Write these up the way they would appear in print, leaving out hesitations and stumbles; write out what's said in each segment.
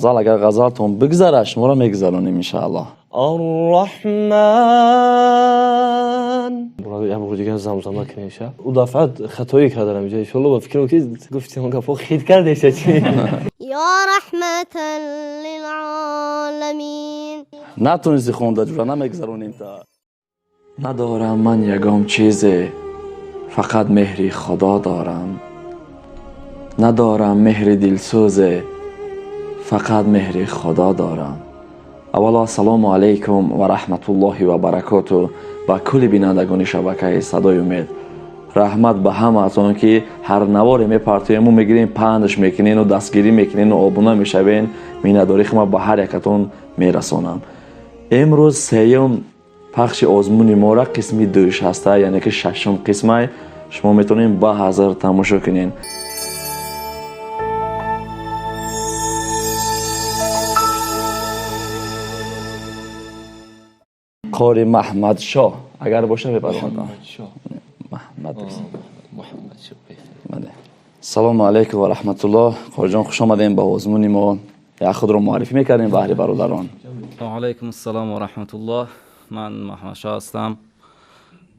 غزال اگر غزالتون بگذره شما را میگذرونیم انشاءالله. الرحمن یه بار دیگه زمزمه کنیشه او دفعه خطایی کردم اینجا ان شاء الله با فکر که گفتی اون گفت خید کردش چی یا رحمت للعالمین. نتونستی خونده جورا نمیگذرونیم تا. ندارم من یگام چیزی فقط مهری خدا دارم. ندارم مهر دلسوزی فقط مهر خدا دارم. اولا سلام علیکم و رحمت الله و برکاته با کل بینندگان شبکه صدای امید. رحمت به همه اتون که هر نواری میپرتیم و میگیرین پندش میکنین و دستگیری میکنین و آبونه میشوین. مینداری ما به هر یکتون میرسونم. امروز سیوم پخش آزمون ما را قسمی دوش هسته، یعنی که ششم قسمه. شما میتونین با حاضر تماشا کنین. قاری محمد شاه اگر باشه ببرم. محمد شاه. سلام علیکم و رحمت الله. قاری جان خوش آمدین با آزمون ما. یا خود رو معرفی میکنین بهر برادران. و علیکم السلام و رحمت الله. من محمد شاه هستم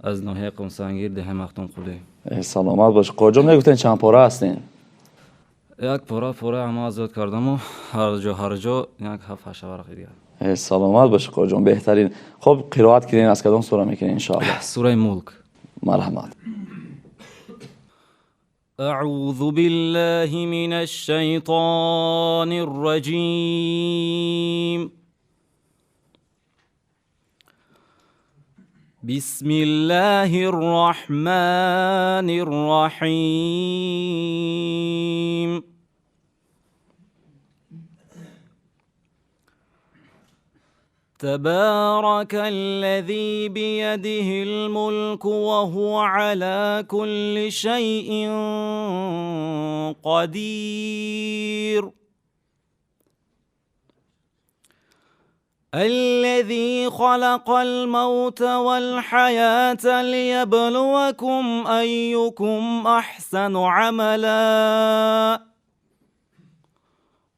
از ناحیه قمسنگیر ده مختومقلی. سلامت باش. قاری جان میگفتین چند پاره هستین؟ یک پاره اما آزاد کردم و هر جا یک 7-8 ورق دیگه. سلامت باش قاری جان. بهترین. خب قرائت کنین از کدام سوره میکنین ان شاء الله؟ سوره ملک. مرحمت. اعوذ بالله من الشیطان الرجیم. بسم الله الرحمن الرحیم. تبارك الذي بيده الملك وهو على كل شيء قدير. الذي خلق الموت والحياة ليبلوكم أيكم أحسن عملا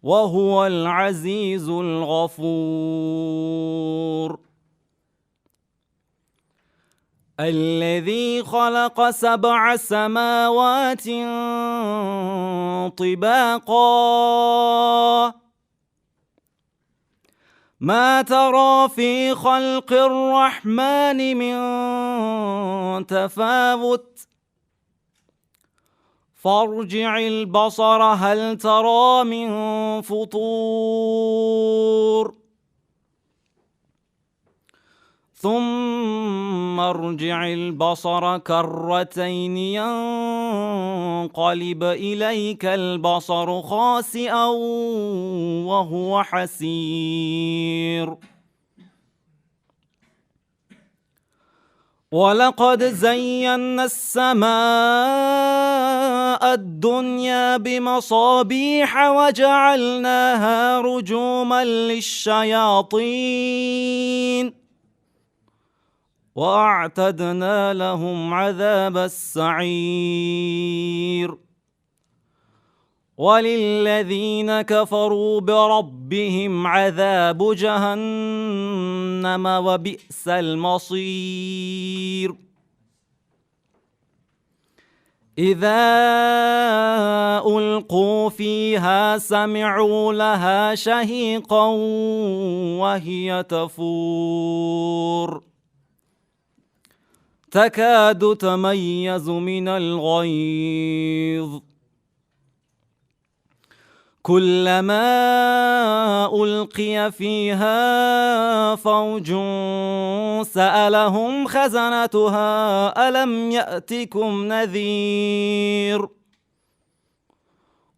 وهو العزيز الغفور. الذي خلق 7 سماوات طباقا ما ترى في خلق الرحمن من تفاوت فارجع البصر هل ترى من فطور ثم ارجع البصر كرتين ينقلب إليك البصر خاسئا وهو حسير. ولقد زينا السماء الدنيا بمصابيح وجعلناها رجوما للشياطين وأعتدنا لهم عذاب السعير. وللذين كفروا بربهم عذاب جهنم وبئس المصير. إذا ألقوا فيها سمعوا لها شهيقا وهي تفور تكاد تميز من الغيظ كلما ألقي فيها فوج سألهم خزنتها ألم يأتكم نذير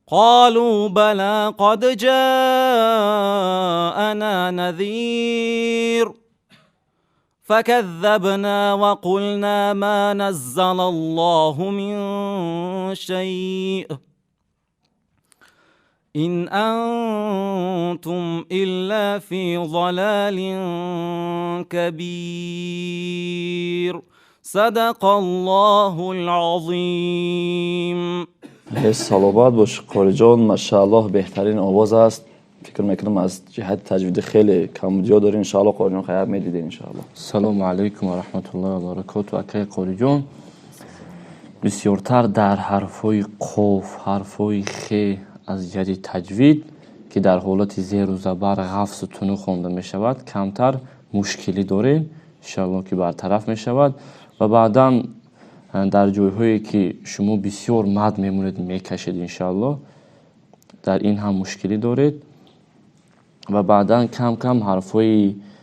قالوا بلى قد جاءنا نذير فكذبنا وقلنا ما نزل الله من شيء إن أنتم إلا في ضلال كبير. صدق الله العظیم. سلامت باش قاری جان. ماشاءالله بهترین آواز است. فکر میکنم از جهت تجوید خیلی کمبودیا داره. انشاءالله قاری جان خیر میدیده انشاءالله. سلام علیکم و رحمت الله و برکاته. اکای قاری جان بسیارتر در حرفای قاف، حرفای خ از جهت تجوید که در حالت زیر و زبر حفظ و تنو خوانده می شود کمتر مشکلی داریم انشاءالله که برطرف می شود و بعدا در جایهایی که شما بسیار مد میمونید میکشید انشاءالله در این هم مشکلی دارید و بعدا کم کم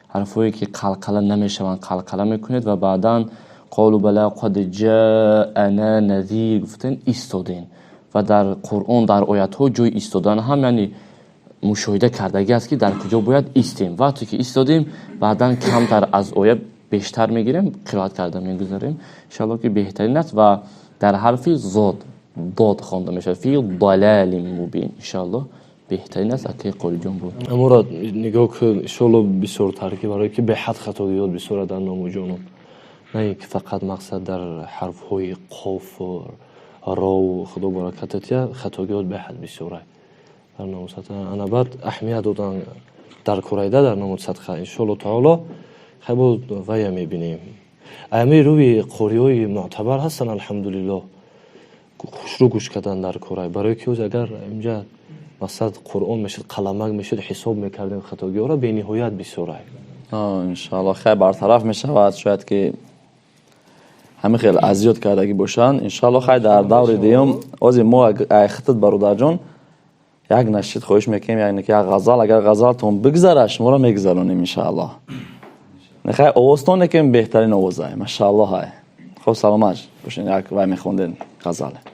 حرفایی که قلقله نمیشوند قلقله میکنید و بعدا قالوا بلا قد جاءنا نذیر گفتن ایستادین و در قرآن در آیات ها جای ایستادن هم یعنی مشاهده کردگی است که در کجا باید ایستیم وقتی که ایستادیم بعدا کمتر از آیه بیشتر میگیریم قرائت کرده میگذاریم انشاءالله که بهترین است و در حرف زاد داد خوانده میشه فی ضلال مبین انشاءالله بهترین است. اکی قاری جان بود مراد نگاه که انشاءالله بسیارتر که برای که به حد خطاگیات بسیار در نام جانم نه اینکه فقط مقصد در حرف های قاف و را و خدا برکتت خطاگیات به حد بسیاره در نام صدقه انا بعد اهمیت دادن در کرایده در نام صدقه انشاءالله تعالی خیلی ویا میبینیم امی روی قاری های معتبر هستن الحمدلله خوشرو گوش کردن در کرای برای که اگر اینجا مقصد قرآن میشد قلمک میشد حساب میکردیم خطاگیات را به نهایت بسیاره انشاءالله خیلی برطرف میشود. شاید که همه خیلی اذیت کردگی باشن انشاءالله خیلی در دور دیم از ما خطت برادر جان یک نشید خواهش میکنیم یک غزل اگر غزلتون بگذره شما را میگذرونیم انشاءالله. خیلی آوازتون نکنیم بهترین آوازه ماشاءالله های خب سلامت باشین یک وای میخوندین غزله.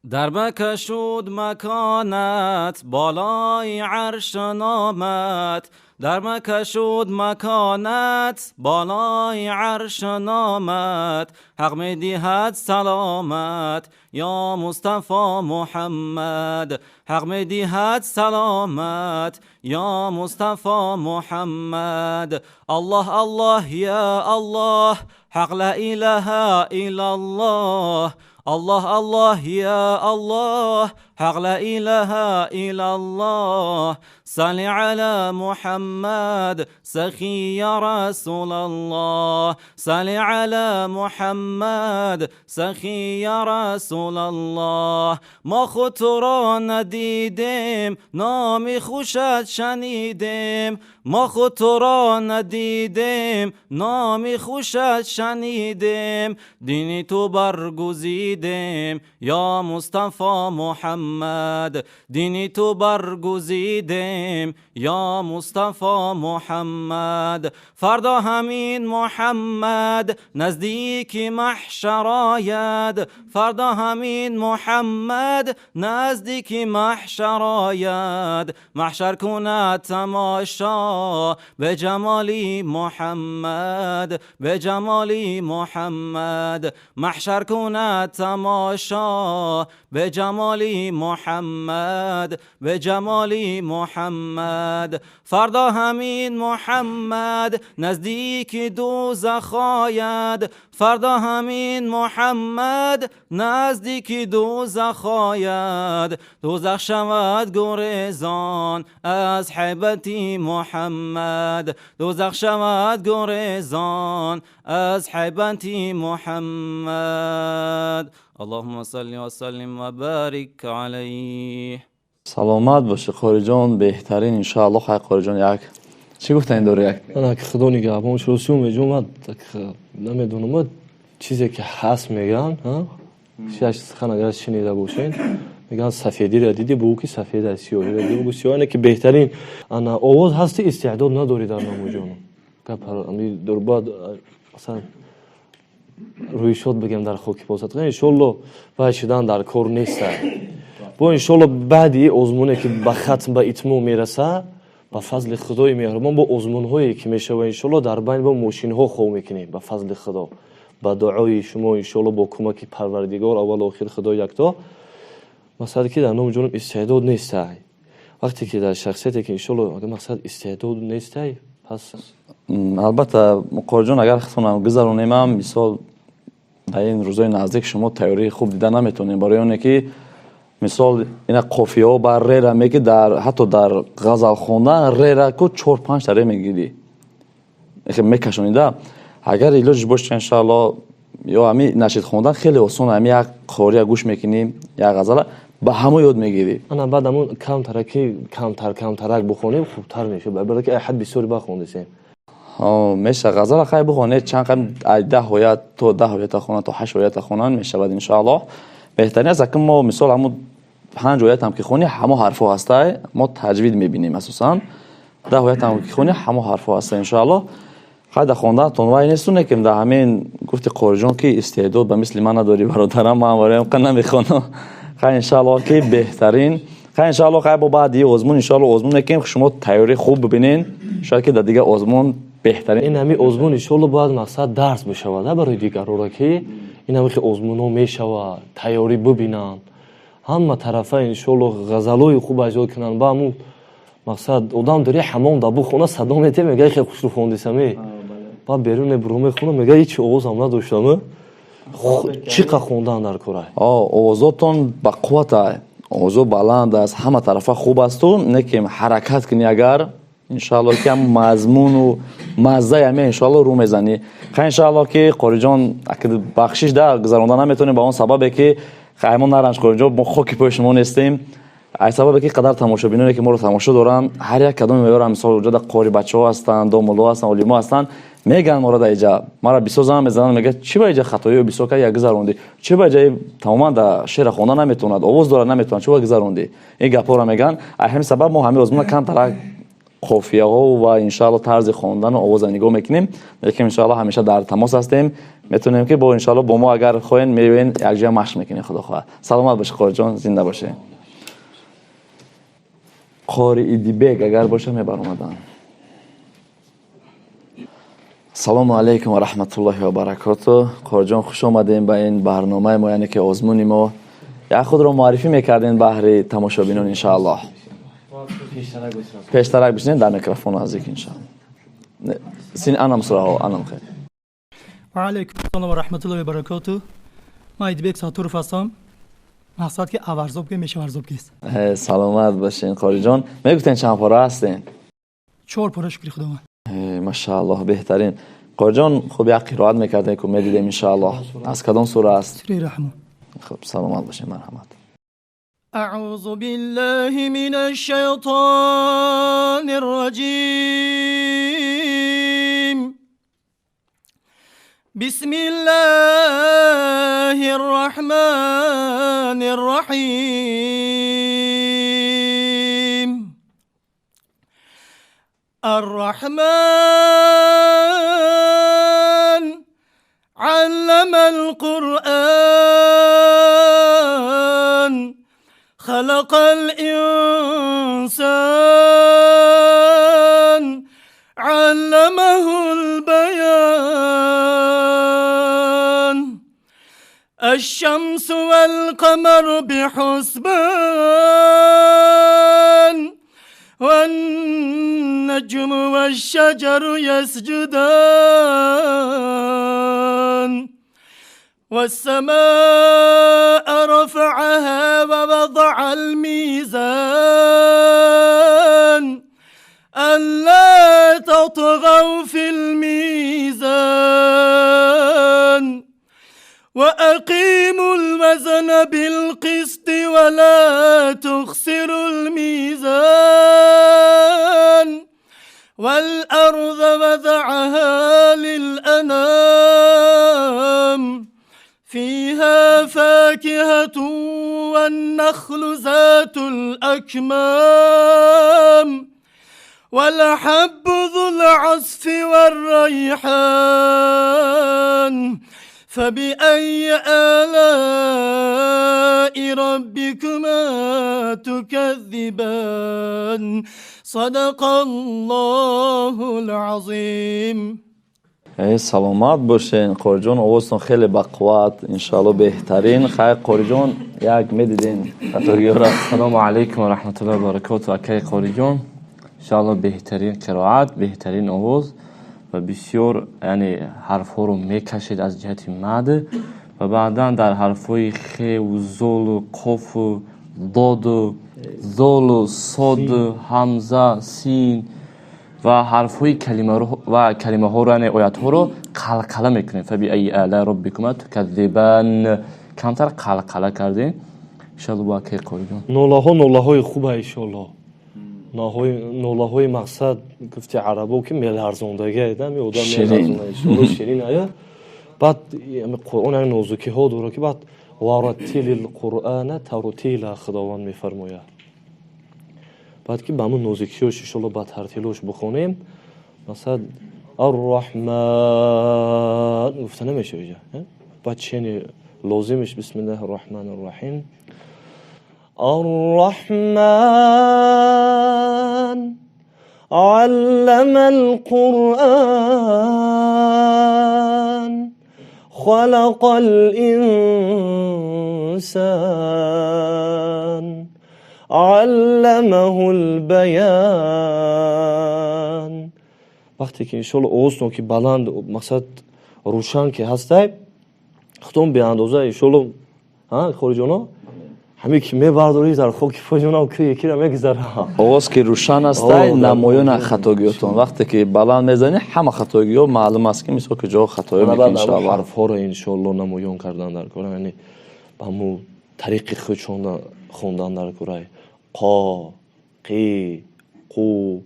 در مکه شد مکانت بالای عرش نامت در مکه شد مکانت بالای عرش نامت حق می دهد سلامت یا مصطفی محمد حق می دهد سلامت یا مصطفی محمد الله الله یا الله حق لا اله الا الله الله الله یا الله حق لا اله الا الله صل على محمد سخي يا رسول الله صل على محمد سخي يا رسول الله ما خود تو را ندیدیم نامی خوشت شنیدیم ما خود تو را ندیدیم نامی خوشت شنیدیم دینی تو برگزیدیم یا مصطفی محمد دینی تو برگزیدیم یا مصطفی محمد فردا همین محمد نزدیک محشر آید فردا همین محمد نزدیک محشر آید محشر کند تماشا به جمالی محمد به جمالی محمد محشر کند تماشا به جمالی محمد به جمالی محمد فردا همین محمد نزدیک دوزخ آید فردا همین محمد نزدیک دوزخ آید دوزخ شود گریزان از حیبتی محمد دوزخ شود گریزان از حیبتی محمد اللهم صل و سلم و بارک علیه. سلامت باشه قاری جان بهترین انشاءالله. خیلی قاری جان یک چی گفتن داره یک انا که خدا نگهبان شروع میجومد نمیدونم چیزی که هست میگن ها شش سخن اگر شنیده باشین میگن سفیدی را دیدی بگو که سفید است سیاهی را دیدی بگو سیاه اینه که بهترین انا آواز هستی استعداد نداری در نام جانم امی در بعد مثلا روی شد بگم در خاک پاست انشالله و شدن در کار نیست با انشالله بعدی آزمونه که به ختم به اتمام میرسه با فضل خدای مهربان با آزمون هایی که میشه و انشالله در بین با ماشین ها خواه میکنیم با فضل خدا با دعای شما انشالله با کمک پروردگار اول و آخر خدا یکتا مثلا که در نام جانم استعداد نیست وقتی که در شخصیتی که انشالله اگه مقصد استعداد نیست پس البته قاری جان اگر خودتون گذرونیم هم مثال این روزای نزدیک شما تئوری خوب دیدن نمیتونین برای اونه که мисол ина қофияҳо ба рера меги ҳатто дар ғазал хондан рераку 4-5 та ре мегирӣ мекашонида агар илоҷиш бошад иншаалло ё ҳами нашид хондан хеле осон ҳами як қория гӯш мекунӣ як ғазала ба ҳамо ёд мегирӣ ана баъд амун камтараки камтарак бухонем хубтар мешавад бароки ҳад бисёре бахондисем меша ғазала хай бухонед чанд қадам 10 оят то 10 оята хонанд то 8 оята хонанд мешавад иншаалло беҳтарин аст аки мо мисол ҳамун 5 оят ҳам ки хонӣ ҳамо ҳарфҳо ҳастай мо таҷвид мебинем асосан 10 оят ҳам ки хонӣ ҳамо ҳарфҳо ҳастай иншаалло қайда хонданатон вай несту некем дар ҳамин гуфти қориҷон ки истеъдод ба мисли ман надорӣ бародарам ман вараем қа намехонам хай иншаалло ки беҳтарин хай иншаалло хай бо баъди озмун иншаалло озмун мекунем шумо тайёрӣ хуб бибинен шояд ки дар дигар озмун беҳтарин ин ҳами озмун иншоалло бояд мақсад дарс бишавад барои дигарора ки ин ҳами озмунҳо мешавад тайёрӣ бубинанд ҳама тарафа иншоалло ғазалҳои хуб эҷод кунанд ба ҳамун мақсад одам дори ҳамон да бухона садо метем мега хеле хушрӯ хондисаме ба беруне бирӯ мехонам мега ҳеҷ овозам надоштаме чӣ қа хондан дар кора овозотон ба қуввата овозо баланд аст ҳама тарафа хуб асту некем ҳаракат кунӣ агар иншаалло ки ҳам мазмуну маззаи ҳаме иншаалло рӯ мезанӣ хай иншаалло ки қориҷон бахшиш да гузаронда наметавонем ба он сабабе ки хаймон наранҷ қориҷон мо хоки пои шумо нестем ай сабабе ки қадар тамошобиноне ки моро тамошо доранд ҳар як кадоме меёрам мисол уҷа да қори бачаҳо ҳастанд домулло ҳастанд олимо ҳастанд меган моро да иҷа мара бисёр зама мезананд мегӯяд чӣ ба иҷа хатоиҳо бисёр кардӣ як гузаронди чӣ ба иҷа тамоман да шеъра хонда наметавонад овоз дорад наметавонад чӣ ба гузаронди ин гапҳоро меган ай ҳамин сабаб мо ҳамин озмуна камтарак қофияҳо ва иншаалло тарзи хондану овоза нигоҳ мекунем лекин иншаалло ҳамеша дар тамос ҳастем метавонем ки бо иншаалло бо мо агар хоҳем меёен якҷоя машқ мекунем худо хоҳад саломат бошед қориҷон зинда бошед қории дибек агар боша мебаромаданд салому алайкум ва раҳматуллоҳи ва баракату қориҷон хуш омадем ба ин барномаи мо яъне ки озмуни мо як худро муаррифӣ мекардем баҳри тамошобинон иншаалло пештарак бишинед дар микрофон наздик иншаалло син анам сураҳо анам хел ва алайкум ассалом ва раҳматуллоҳи ва баракату ман идибек сатуров ҳастам мақсад ки аварзоб ки меша варзоб кист саломат бошин қориҷон мегуфтен чанд пора ҳастен 4 пора шукри худованд машааллоҳ беҳтарин қориҷон хуб як қироат мекардем ки медидем иншааллоҳ аз кадом сура аст сураи раҳмон хуб саломат бошин марҳамат أعوذ بالله من الشيطان الرجيم بسم الله الرحمن الرحيم الرحمن علم القرآن خلق الإنسان علمه البيان الشمس والقمر بحسبان والنجم والشجر يسجدان والسماء رفعها ووضع الميزان ألا تطغوا في الميزان وأقيموا الوزن بالقسط ولا تخسروا الميزان والأرض وضعها للأنام فيها فاكهة والنخل ذات الأكمام والحب ذو العصف والريحان فبأي آلاء ربكما تكذبان صدق الله العظيم саломат бошен қориҷон овозтон хеле бақувват иншаалло беҳтарин хай қориҷон як медиден хатогиёра салому алайкум ва раҳматуллоҳи ва баракату акаи қориҷон иншаалло беҳтарин қироат беҳтарин овоз ва бисёр яъне ҳарфҳоро мекашед аз ҷиҳати мад ва баъдан дар ҳарфҳои хеву золу қофу داد و زال و صاد و همزه سین و حرف های کلمه ها رو آیات ها رو قلقله میکنیم. فبأی آلاء ربکما تکذبان کمتر قلقله کردیم. انشاءالله با که قاری جان نوله های خوبه انشاءالله. نوله های مقصد گفتی عربا که میلرزوندگی ایدم یه آدم میلرزونده انشاءالله شیرین آیا. بعد قرآن این نوزوکی ها دوره که بعد ورتل القرآن ترتیلا خداوند میفرماید. بعد که با همون نوزوکی هاش انشاءالله با ترتیلش بخونیم مثلا الرحمن گفته نمیشه اینجا. بعد چینی لازمش بسم الله الرحمن الرحیم. الرحمن علم القرآن خلق الإنسان علمه البیان. وقتی که انشالله اوستون که بلند مقصد روشن که هسته ختم به اندازه انشالله خوری جانا همه که میبرداری در خاک پای جانا که یکی را میگذاره. آواز که روشن است نمایان خطاگیاتون وقتی که بلند میزنی همه خطاگی ها معلوم است که مثل که جا خطایی میکنی. انشاءالله حرف ها را انشالله نمایان کردن در کار یعنی به همون طریق خود خوندن در کار قا قی قو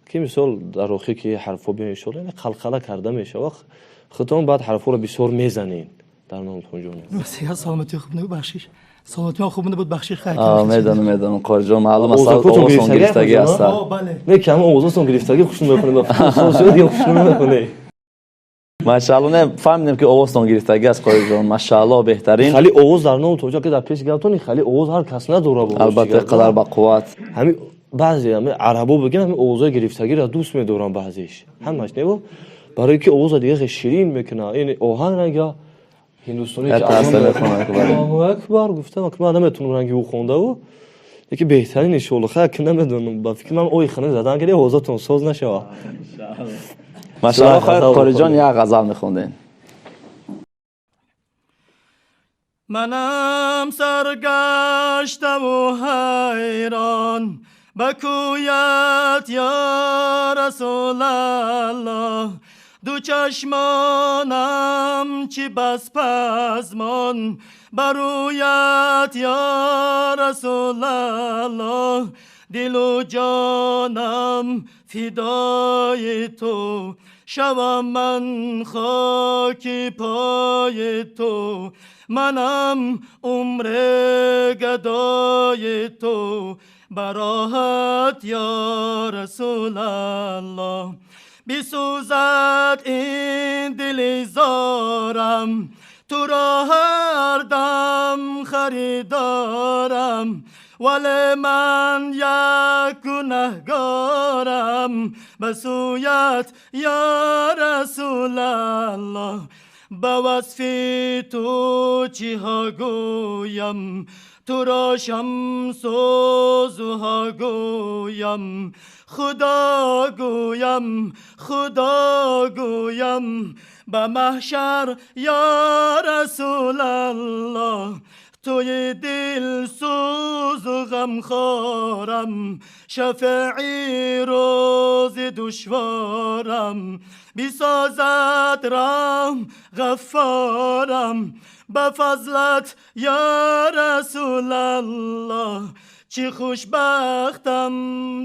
که مثال در آخر که حرف ها بیان انشالله یعنی قلقله کرده میشه وقت خودتون بعد حرف ها را بسیار میزنین در نامتون جون. مسیح سلامتی خوب نبود بخشیش سلامتی خوب نبود بخشیش خیلی میدونم قاری جان معلوم است اوزتون گرفتگی است. نه که همه اوزتون گرفتگی خوشون میکنه خصوصی دیگه خوشون نمیکنه. ماشاءالله فهمیدم که اوزتون گرفتگی است قاری جان ماشاءالله بهترین. خالی اوز در نام توجه که در پیش گفتونی خالی اوز هر کس نداره بود. البته قدر با قوت همین بعضی همه عربا بگن همین اوزای گرفتگی را دوست می‌دارن بعضیش همش نه برای که اوز دیگه شیرین میکنه این اوهان رنگا هندوستانی که تاثیر میکنه که الله اکبر گفتم که من نمیتونم رنگی او خونده و یکی بهترین ان شاء الله خاک نمیدونم با فکر من اوی خنه زدن که اوزاتون ساز نشه. ماشاءالله خیر قاری جان یا غزل میخوندین. منم سرگشتم و حیران بکویت یا رسول الله دو چشمانم چی بس پزمان برویت یا رسول الله دل و جانم فدای تو شوم من خاک پای تو منم عمر گدای تو براحت یا رسول الله بسوزد این دل زارم تو را هر دم خریدارم ولی من یک گناهگارم بسویت یا رسول الله با وصف تو چی ها گویم تو را شمس و ضحی گویم خدا گویم به محشر یا رسول الله توی دل سوز و غم خارم شفیعی روز دشوارم بسازد رحم غفارم به فضلت یا رسول الله چی خوشبختم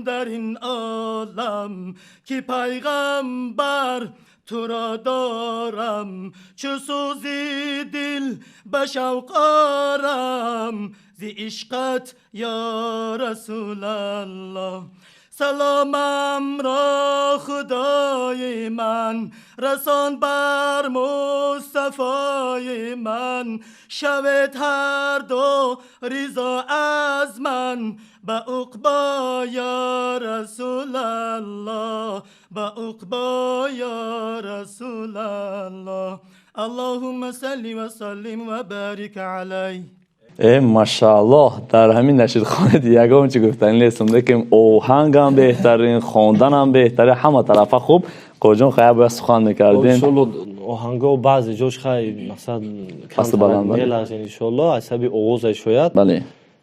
در این عالم که پیغمبر تو را دارم چو سوزی دل به شوق آرم زی عشقت یا رسول الله سلامم را خدای من رسان بر مصطفی من شود هر دو رضا از من به عقبا یا رسول الله به عقبا یا رسول الله اللهم صل و سلم و بارک علیه. ماشاءالله در همین نشیدخانه دیگه هم چی گفتن لیستم که اوهنگ هم بهترین خوندن هم بهتره همه طرفه خوب قاری جان خیلی باید سخن میکردین انشالله آهنگا و بعضی جاش خیلی مثلا بلند میلرزین انشالله عصبی اوغوزه شاید بله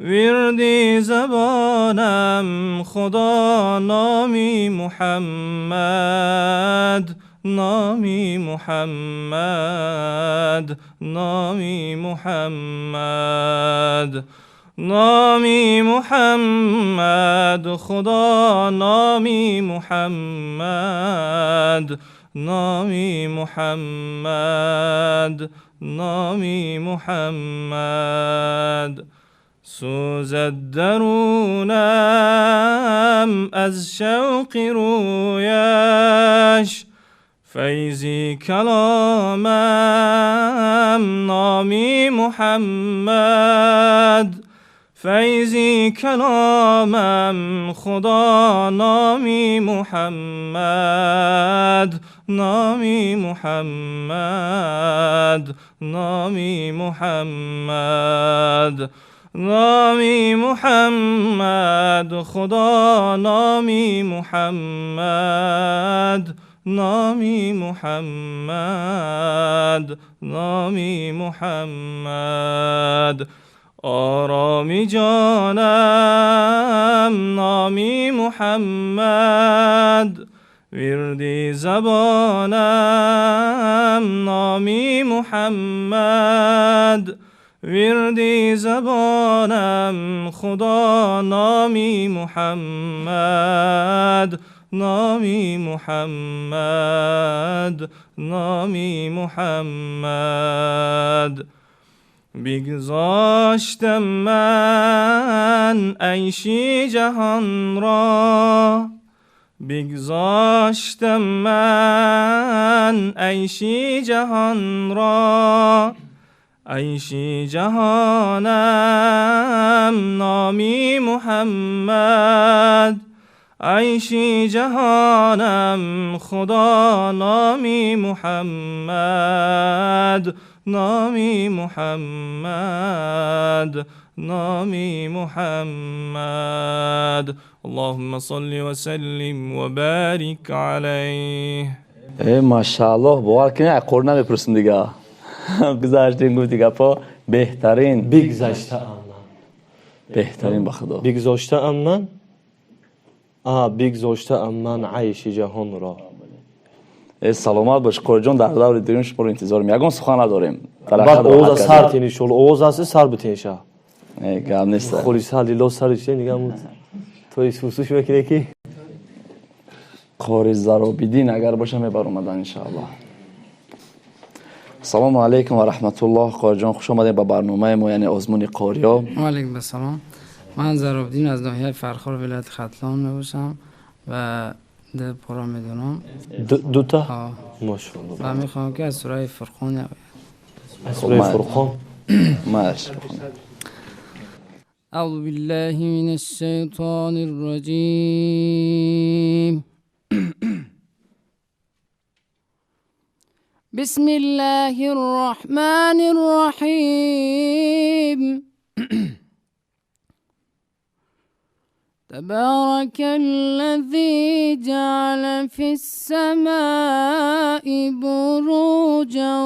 وردی زبانم خدا نامی محمد، نامی محمد، نامی محمد، نامی محمد، خدا نامی محمد، نامی محمد، نامی محمد. سوزد درونم از شوق رویش، فیضی کلامم نامی محمد، فیضی کلامم خدا نامی محمد، نامی محمد، نامی محمد، نامی محمد، خدا نامی محمد، نامی محمد، نامی محمد. آرامی جانم نامی محمد، وردی زبانم نامی محمد، وردی زبانم خدا نامی محمد، نامی محمد، نامی محمد. بگذاشتم من عیشی جهان را، بگذاشتم من عیشی جهان را، عیشی جهانم نامی محمد، عیشی جهانم خدا نامی محمد، نامی محمد، نامی محمد. اللهم صل وسلم وبارك عليه. ماشاءالله باور کنی اقور نمیپرسیم دیگه. گذاشتیم گفت دیگه پا بهترین بگذشتم من، بهترین به خدا بگذاشتم من، بگذاشتم من عیش جهان را. سلامت باش قاری جان، در دور دیرین شما رو انتظار می یگان سخن نداریم. بعد اوضاع سر تینی شول، اوضاع سر بتینشه گم نیست خوری سر لیلا سرش نگم توی سوسوش بکنه که قاری زرابیدین اگر باشه میبر اومدن انشاءالله. سلام علیکم و رحمت الله. قاری جان خوش آمدید به برنامه ما، یعنی آزمون قاریا. و علیکم السلام. من زرابیدین از ناحیه فرخار ولایت ختلان میباشم و ده پورا میدونم. دوتا؟ ماشاءالله. و میخوام که از سوره فرقان یاد. از سوره فرقان؟ ماش. اعوذ بالله من الشیطان الرجیم. بسم الله الرحمن الرحیم. تبارك الذي جعل في السماء بروجا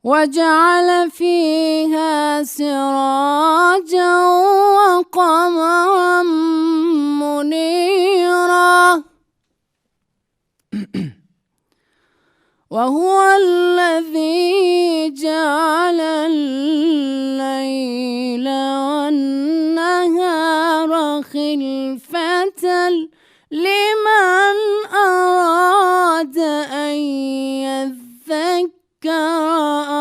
وجعل فيها سراجا وقمرا منيرا وهو الذي جعل الليل والنهار خلفة لمن أراد أن يذكر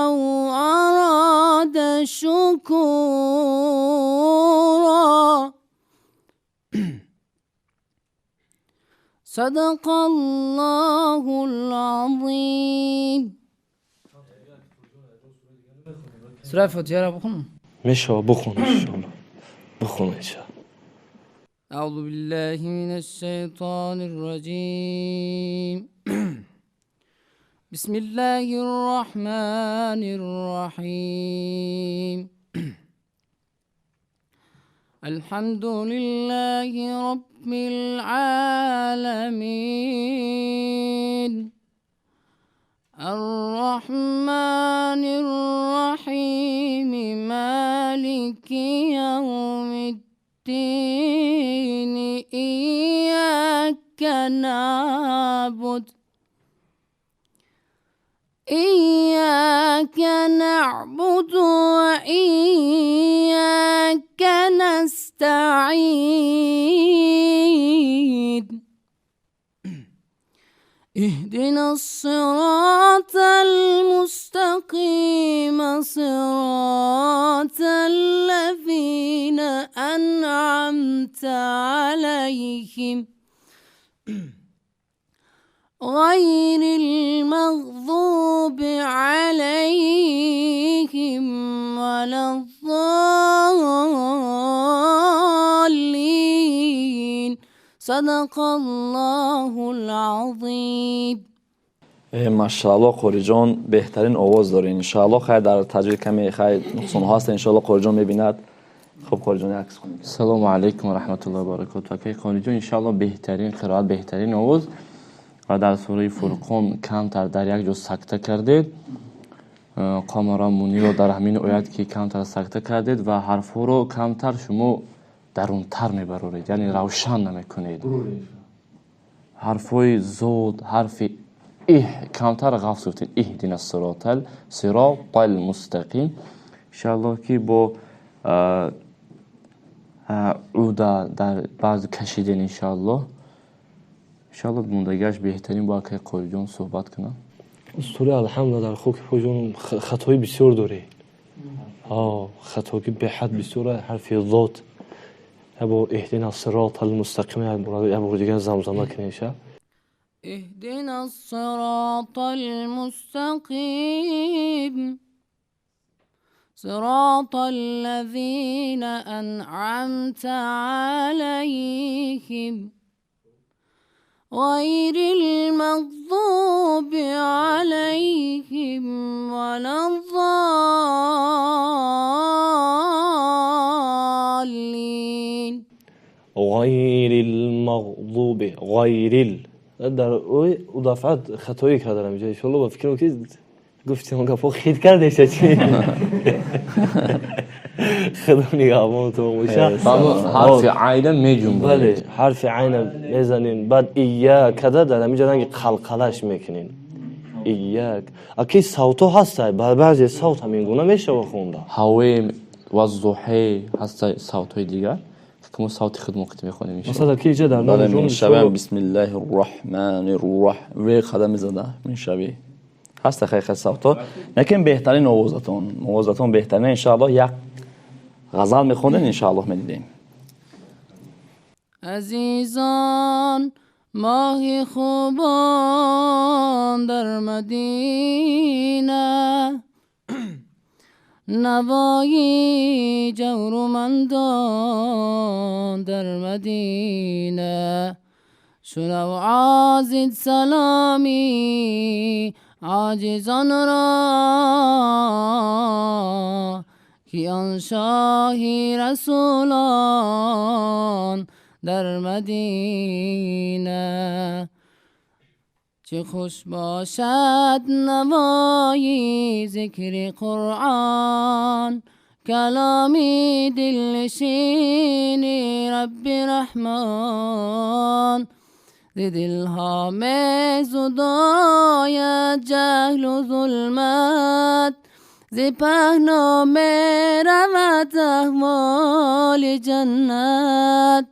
أو أراد شكورا. صدق الله العظیم. سوره فاتحه را بخونم؟ میشه بخون انشاءالله. بخون انشاءالله. اعوذ بالله من الشیطان الرجیم. بسم الله الرحمن الرحیم. الحمد لله رب العالمين الرحمن الرحيم مالك يوم الدين إياك نعبد وإياك نستعين اهدنا الصراط المستقيم صراط الذين أنعمت عليهم غير المغضوب عليهم ولا الضالين صدق الله العظیم. ماشاءالله قوری جان بهترین آواز داره. انشاءالله خیر در تجوید کمی خیر نقصان هست، انشاءالله قوری جان میبیند. خب قوری جان عکس کنید. سلام علیکم و رحمت الله و برکاته. که قوری جان انشاءالله بهترین قرائت، بهترین آواز و در سوره فرقان کمتر در یک جا سکته کردید. کامران مونی رو در همین آیت که کمتر سکته کردید و حرفا رو کمتر شما درونتر میبرورید، یعنی روشن نمیکنید. حرفای زود، حرف کمتر غفص گفتید. اهدنا الصراط المستقیم. انشاءالله که با عوده در بعض کشیدین انشاءالله موندگیش بهترین با که قوری جان صحبت کنم. سوره الحمد در خوک جان خطای بسیار داره. خطایی به حد بسیار. حرف ضاد با اهدنا الصراط المستقیم یا با دیگه زمزمه کنیشه. اهدنا الصراط المستقیم صراط الذين أنعمت عليهم غير المغضوب عليهم ولا الضالين غیر المغضوب در او دفعت خطایی کردم اینجا. انشالله با فکرم که گفتیم اونگه پا خید کرده چی خدا نگهبان تو باشه. حرف عین میجون. بله حرف عین میزنین، بعد ایاک در همینجا رنگ قلقلش میکنین. ایاک اکی صوتو هسته، بعضی صوت همین گونه میشه و خونده. هویم و ضحی هسته صوتهای دیگر که ما صوت خود موقت میخونیم. مثلا کی جا در نام جون شبه بسم الله الرحمن الرحیم وی قدم زده من شبه هست خیلی صوتا. لیکن بهترین آوازتون بهترین. انشاءالله یک غزل میخوندین انشاءالله میدیدیم. عزیزان ماه خوبان در مدینه نوایی جورومندان در مدینه شنو عازید سلامی عاجزان را که آن شاهی رسولان در مدینه چه خوش باشد نوایی ذکر قرآن کلامی دلنشینی رب رحمان دلها می زداید جهل و ظلمت ز پهنا می رود احوال جنت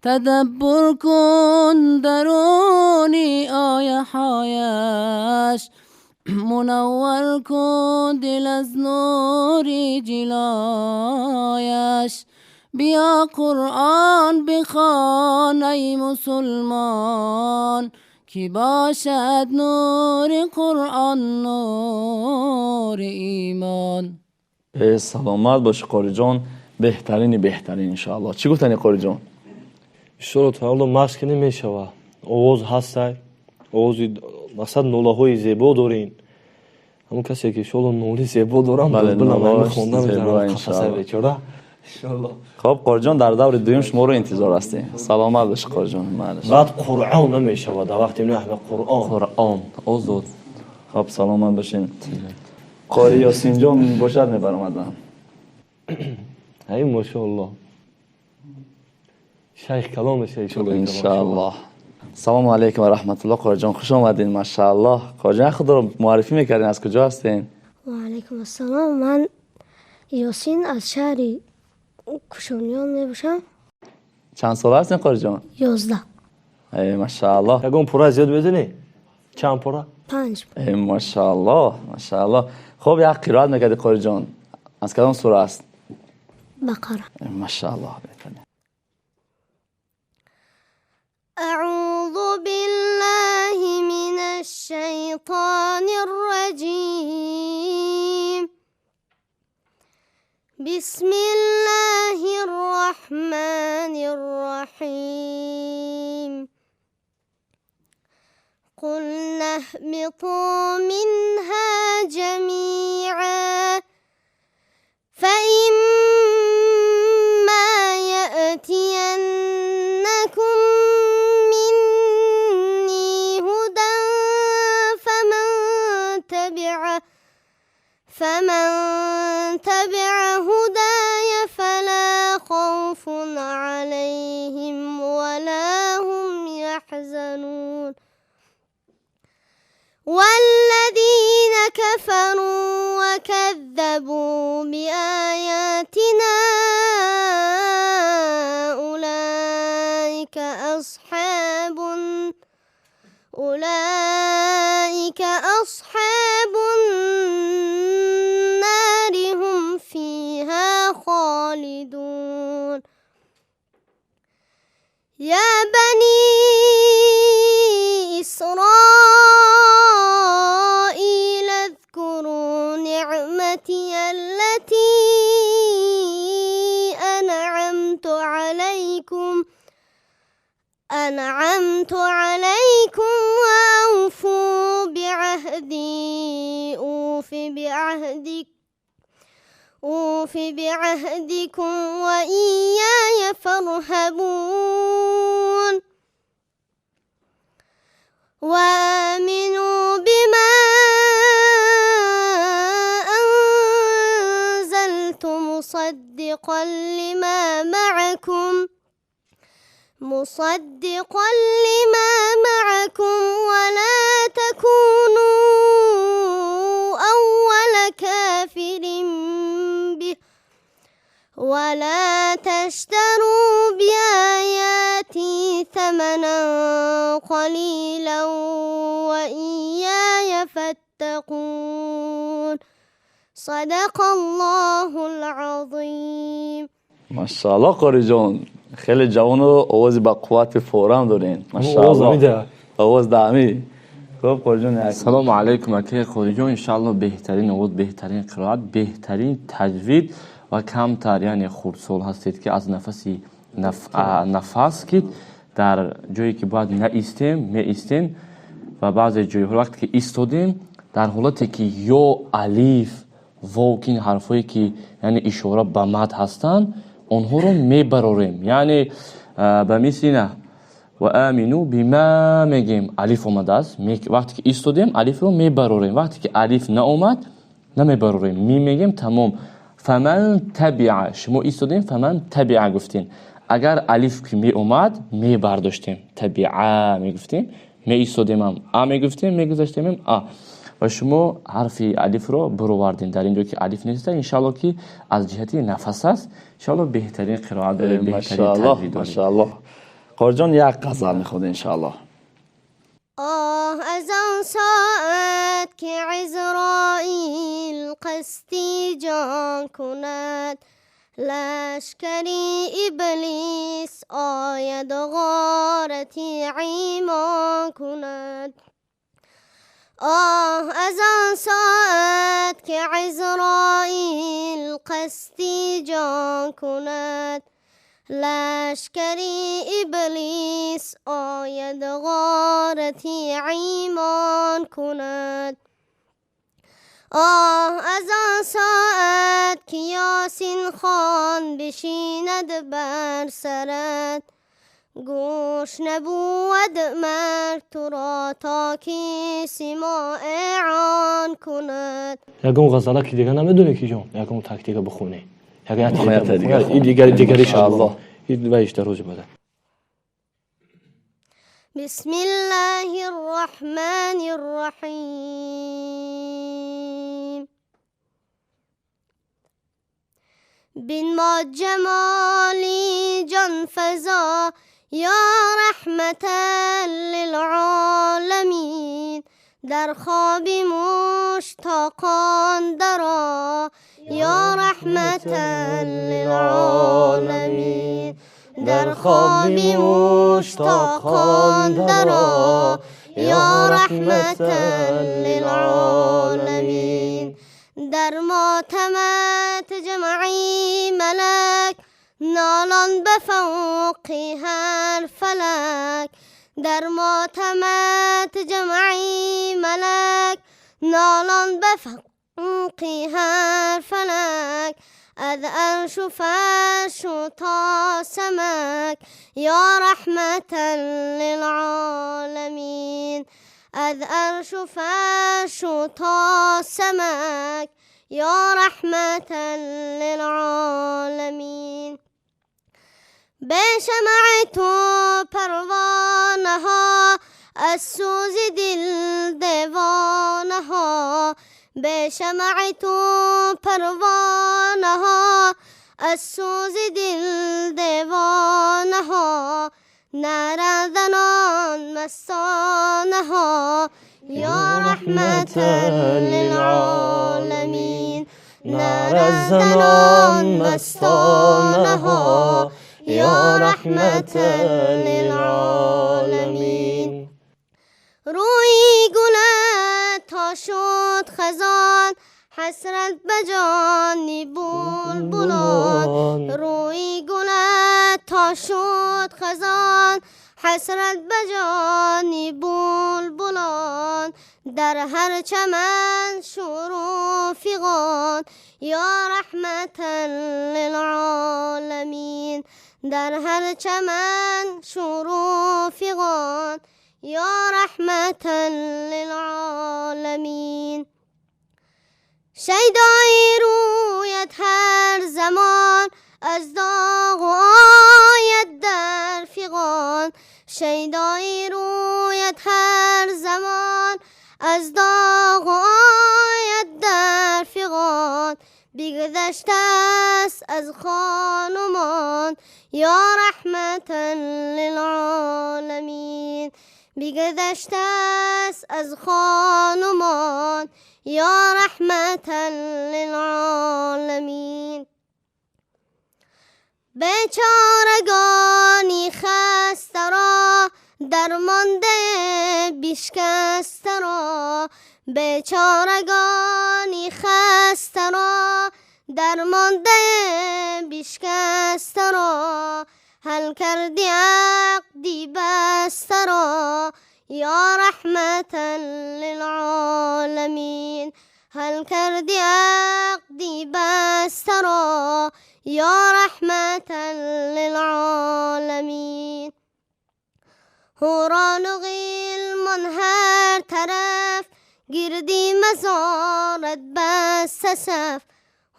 تدبر کن درونی آیه هایش منور کن دل از نوری جلایش بیا قرآن بخوان ای مسلمان کی باشد نور قرآن نور ایمان. سلامت باش قاری جان. بهترین انشاءالله. چی گفتنی قاری جان؟ انشاءالله تا حالا مشق نمیشه. آواز هسته، آوازی مقصد نوله زیبا دارین. همون کسی که انشاءالله نوله زیبا دارم بله نوله خوندم زیبا انشاءالله. انشالله. خب قاری جان در دور دوم شما رو انتظار هستیم. سلامت باش قاری جان. معلش بعد قرآن نمیشود وقتی نه همه قرآن. قرآن آزاد. خب سلامت باشین. قاری یاسین جان باشد میبرمدن. ای ماشاءالله. شیخ کلامش انشالله. سلام علیکم و رحمت الله. قاری جان خوش آمدین. ماشاءالله. قاری جان خود رو معرفی میکردین، از کجا هستین؟ و علیکم السلام. من یاسین از شهر کشانیان میباشم. چند سال هستین قاری جان؟ 11. ای ماشاءالله. یکم پورا زیاد بزنی؟ چند پورا؟ 5. ای ماشاءالله ماشاءالله. خب یک قرائت میکردی قاری جان، از کدام سوره است؟ بقره. ای ماشاءالله. أعوذ بالله من الشيطان الرجيم. بسم الله الرحمن الرحيم. قلنا اهبطوا منها جميعا فإما يأتينكم مني هدى فمن تبع هداي فلا خوف عليهم ولا هم يحزنون. والذين كفروا وكذبوا بآياتنا أولئك أصحاب النار هم فيها خالدون. يا بني إسرائيل اذكروا نعمتي التي أنعمت عليكم وأوفوا بعهدي أوف بعهدكم وإياي فارهبون. وآمنوا بما أنزلت مصدقا لما معكم ولا تكونوا أول كافر به ولا تشتروا بآياتي ثمنا قليلا وإياي فاتقون. صدق الله العظيم. ماشاءالله قاری جان، خیلی جوان و آواز با قوت فورا دارین. ماشاءالله. آواز دامی. خب قاری جان، سلام علیکم اکی قاری جان. انشالله بهترین آواز، بهترین قرائت، بهترین تجوید و کمتر یعنی خردسال هستید که از نفس که در جایی که باید نایستیم میایستین و بعضی جایی وقتی که ایستادیم در حالتی که یا الف واو که این حرفایی که یعنی اشاره به مد هستن اونها رو میبراریم. یعنی به مثل نه و آمنو بما میگیم الف اومده است، وقتی که ایستادیم الف رو میبراریم، وقتی که الف ناومد نمیبراریم، میگیم تمام. فمن تبع، شما ایستادیم فمن تبع گفتین، اگر الف که می اومد می برداشتیم تبع می گفتیم، می ایستادیم هم ا می گفتیم، می گذاشتیم ا و شما حرف الف رو برآوردین در اینجا که الف نیست. ان شاء الله که از جهتی نفس است ان شاء الله بهترین قرائت داره، بهترین تجوید داره. ماشاءالله. قاری جان یک غزل میخواد ان شاء الله. از آن ساعت که عزرائیل قصدی جان کند، لشکری ابلیس آید و غارتی ایمان کند. از آن ساعت که عزرائیل قصدی جان کند، لشکری ابلیس آید غارتی ایمان کند. از آن ساعت که یاسین خان بشیند بر سرت، گوش نبود مرد تو را تا که سماع آن کند. یکم غزاله که دیگه نمیدونی که جون، یکم تک دیگه بخونی، آیت دیگه این دیگریش الله این وایش در روز بده. بسم الله الرحمن الرحیم. بنما جمالی جان فزا یا رحمتا للعالمین، در خواب مشتاقان درآ یا رحمتا للعالمین، در خواب مشتاقان درآ یا رحمتا للعالمین. در ماتمت جمعی ملک نالان بفوق هر فلک، در ماتمت جمعی ملک نالان بفوق هر فلک، از عرش و فرش و تا سمک یا رحمتا للعالمین، از عرش و فرش و تا سمک یا رحمتا للعالمین. به شمع تو پروانه ها از سوز دل دیوانه ها، به شمع تو پروانه ها از سوز دل دیوانه ها، نعره زنان مستانه ها یا رحمتا للعالمین، نعره زنان مستانه ها یا رحمتا للعالمین. روی گلت تا شد خزان حسرت بجانی بلبلان، روی گلت تا شد خزان حسرت بجانی بلبلان، در هر چمن شور فغان یا رحمتا للعالمین، در هر چمن شور فغان یا رحمتا للعالمین. شیدای رویت هر زمان از داغ و آید در فغان، شیدای رویت هر زمان از داغ و آید در فغان، بگذشته است از خانمان یا رحمتا للعالمین، بگذشته است از خانمان یا رحمتا للعالمین. بیچارگانی خسته را درمانده بشکسته را، بیچارگانی خسته را درمانده بشکسته را، حل کردی عقدی بسته را یا رحمتا للعالمین، حل کردی عقدی بسته را یا رحمتا للعالمین. هوران و غلمان هر طرف گردی مزارت بسته صف،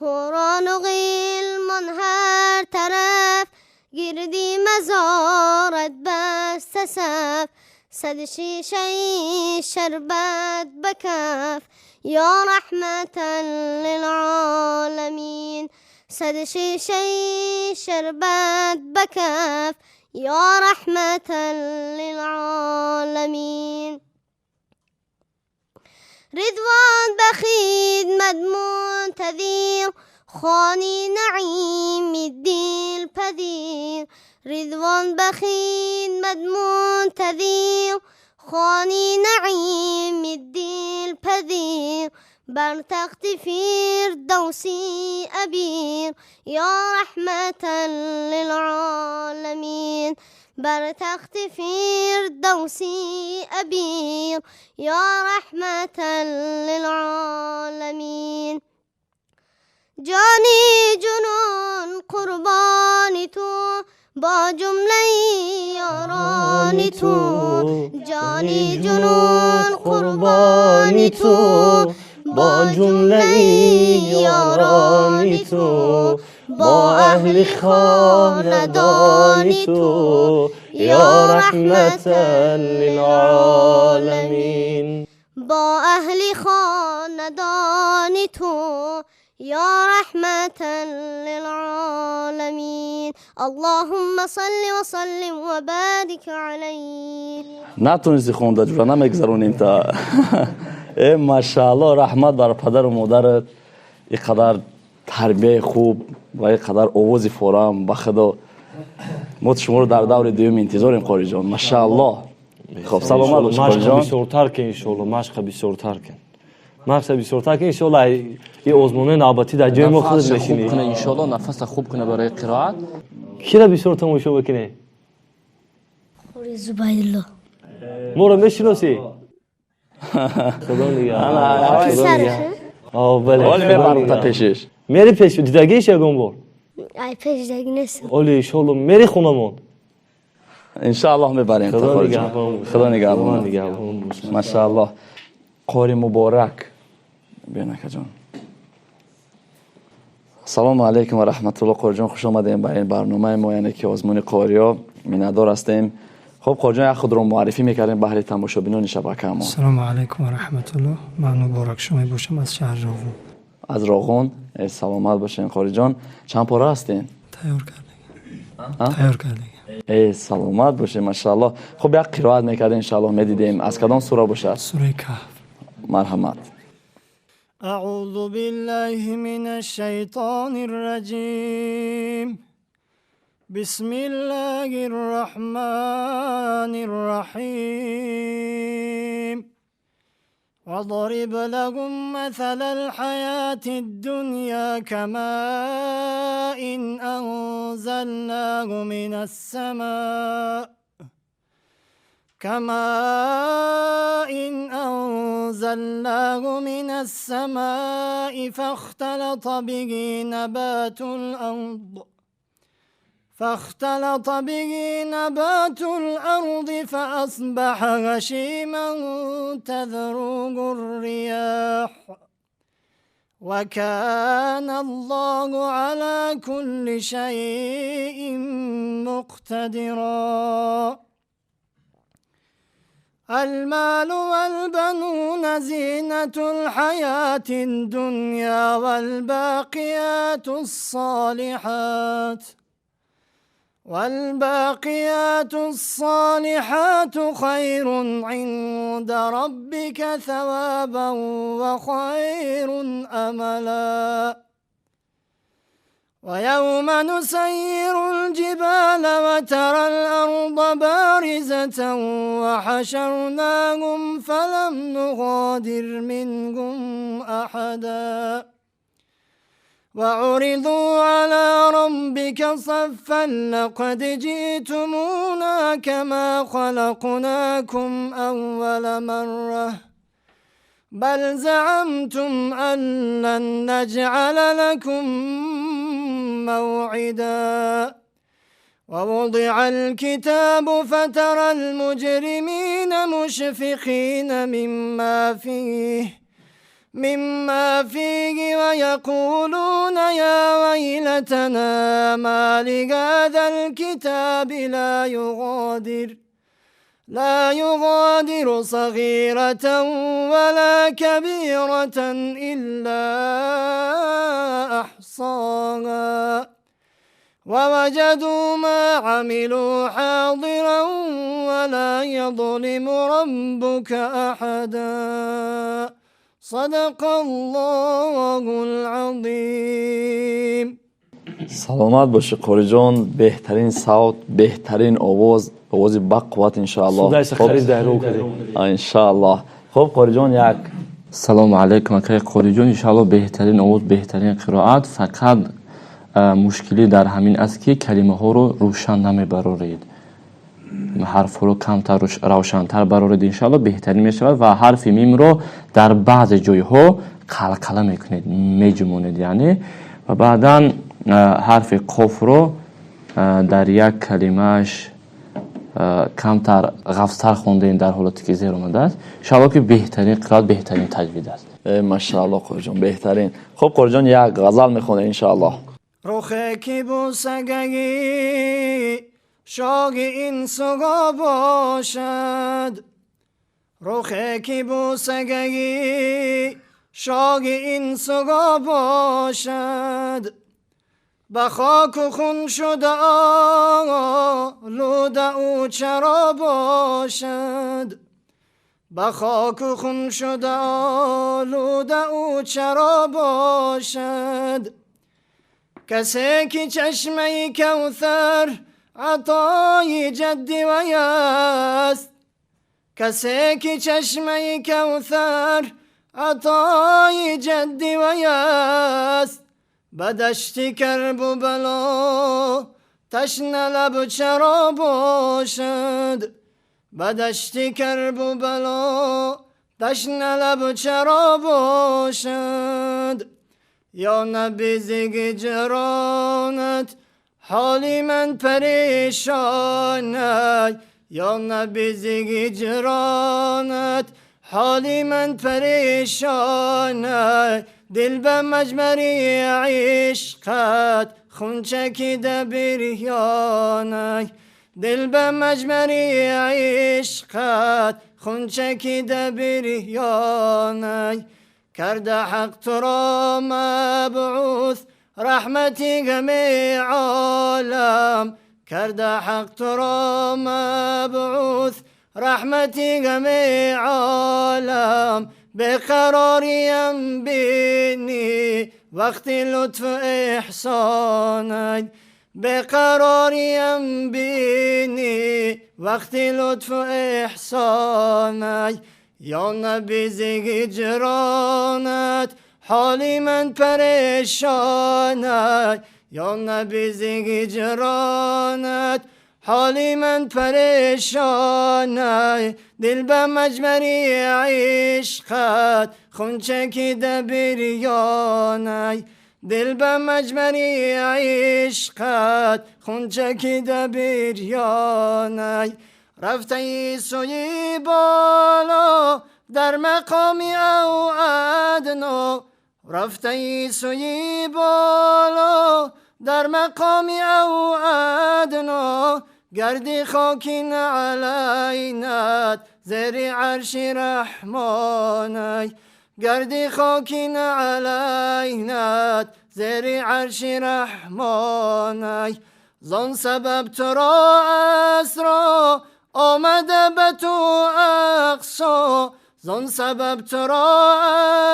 هوران و غلمان هر طرف گردی مزارت بسته صف، صد شیشه شربت بکف یا رحمتا للعالمین، صد شیشه شربت بکف یا رحمتا للعالمین. رضوان بخید مدمون تذیر خانی نعیم الدل پذیر، رضوان بخید مدمون تذیر خانی نعیم الدل پذیر، بر تخت فردوسی ابیر یا رحمتا للعالمین، بر تخت فردوسی ابیر یا رحمت للعالمین. جانی جنون قربانی تو با جمله یارانی تو. جانی جنون قربانی تو با جمله یارانی تو. با اهل خاندانی تو یا رحمت للعالمین. با اهل خاندانی تو یا رحمت للعالمین. اللهم صل و سلم و بارک علیه. نتونستی خونده جورا نمیگذرونیم تا ماشاءالله رحمت بر پدر و مادرت، اینقدر تربیه خوب و اینقدر آواز فورم به خدا. ما شما رو در دور دوم انتظاریم قاری جان. ماشاءالله. خب سلامت باش قاری جان. بسیارتر کن انشالله. مشق بسیارتر کن. مشق بسیارتر کن انشالله. این آزمونه نوبتی در جای ما خودت نشینی. نفس خوب کنه انشالله. نفس خوب کنه برای قرائت. کی را بسیار تماشا بکنه؟ خوری زبیدالله. ما رو میشناسی؟ خدا نگهدار. سرشه؟ بله. ولی میبرم تا پیشش. میری پیش دیدگیش یکم بار. ای پیش دیگه نیست. اولی انشالله میری خونمون. انشالله میبریم تا قاری جان. خدا نگهدار. ماشاءالله. قاری مبارک. بینک جان. سلام علیکم و رحمت الله. قاری جان خوش آمدیم به این برنامه ما، یعنی که آزمون قاریا میندار هستیم. خب قاری جان خود رو معرفی میکردیم به اهل تماشابینان شبکه ما. سلام علیکم و رحمت الله. من مبارک شما باشم از شهر راغون. از راغون. سلامت باشین قاری جان. چند پاره هستین؟ تیار کردیم. ای سلامت باشه ماشاءالله. خب یک قرائت میکردیم انشاءالله میدیدیم. از کدام سوره باشه؟ سوره کهف. مرحمت. اعوذ بالله من الشیطان الرجیم. بسم الله الرحمن الرحیم. وضرب لهم مثل الحياة الدنيا كماء أنزلناه من السماء فاختلط به نبات الأرض فأصبح هشيما تذروه الرياح وكان الله على كل شيء مقتدرا. المال والبنون زينة الحياة الدنيا والباقيات الصالحات خير عند ربك ثوابا وخير أملا. ويوم نسير الجبال وترى الأرض بارزة وحشرناهم فلم نغادر منهم أحدا. وعرضوا على ربك صفا لقد جئتمونا كما خلقناكم أول مرة بل زعمتم أن لن نجعل لكم موعدا. ووضع الكتاب فترى المجرمين مشفقين مما فيه ويقولون يا ويلتنا ما لهذا الكتاب لا يغادر صغيرة ولا كبيرة إلا أحصاها ووجدوا ما عملوا حاضرا ولا يظلم ربك أحدا. صدق الله العظیم. سلامت باشه قاری جان. بهترین صوت، بهترین آواز بقوت انشاءالله. انشاءالله. خب قاری جان یک سلام علیکم اکای قاری جان. انشاءالله بهترین آواز، بهترین قرائت. فقط مشکلی در همین است که کلمه ها رو روشن نمیبرارید. حرف رو کمتر روشنتر برآورید انشاءالله بهترین می شود و حرف میم رو در بعض جای ها قلقله میکنید میجمونید یعنی و بعدا حرف قاف رو در یک کلمهش کمتر غفتر خوندین در حالتی که زیر اومده است انشاءالله که بهترین قرائت بهترین تجوید است. ماشاءالله قاری جان بهترین. خب قاری جان یک غزل میخونه انشاءالله. روخه کی بوسگی شاگ این سگا باشد، روخه کی بوسگی شاگ این سگا باشد، به خاک و خون شده آلوده او چرا باشد، به خاک و خون شده آلوده او چرا باشد، کسی که چشمه کوثر عطای جدی وی است، کسی که چشمه کوثر عطای جدی وی است، به دشت کرب و بلا تشنه لب چرا باشد، به دشت کرب و بلا تشنه لب چرا باشد، یا نبی زیگ جرانت حالی من پریشانه، یا نبی زیگ جرانت حالی من پریشانه، دل به مجمری عشقت خون چکیده بریانه، دل به مجمری عشقت خون چکیده بریانه، کرده حق تو را مبعوث رحمتی گمی عالم، کرده حق تو را مبعوث رحمتی گمی عالم، بقراریم بینی وقتی لطف احسانت، بقراریم بینی وقتی لطف احسانت، یا نبی زیگ جرانت حالی من پریشانه، یا نبی زیگ جرانت حالی من پریشانه، دل به مجمری عشقت خون چکیده بریانه، دل به مجمری عشقت خون چکیده بریانه، رفته سوی بالا در مقامی او ادنا، رفته سوی بالا در مقامی او ادنا، گردی خاکین علینت زیر عرش رحمانه، گردی خاکین علینت زیر عرش رحمانه، زان سبب تو را اسرا آمده به تو اقصا، زان سبب تو را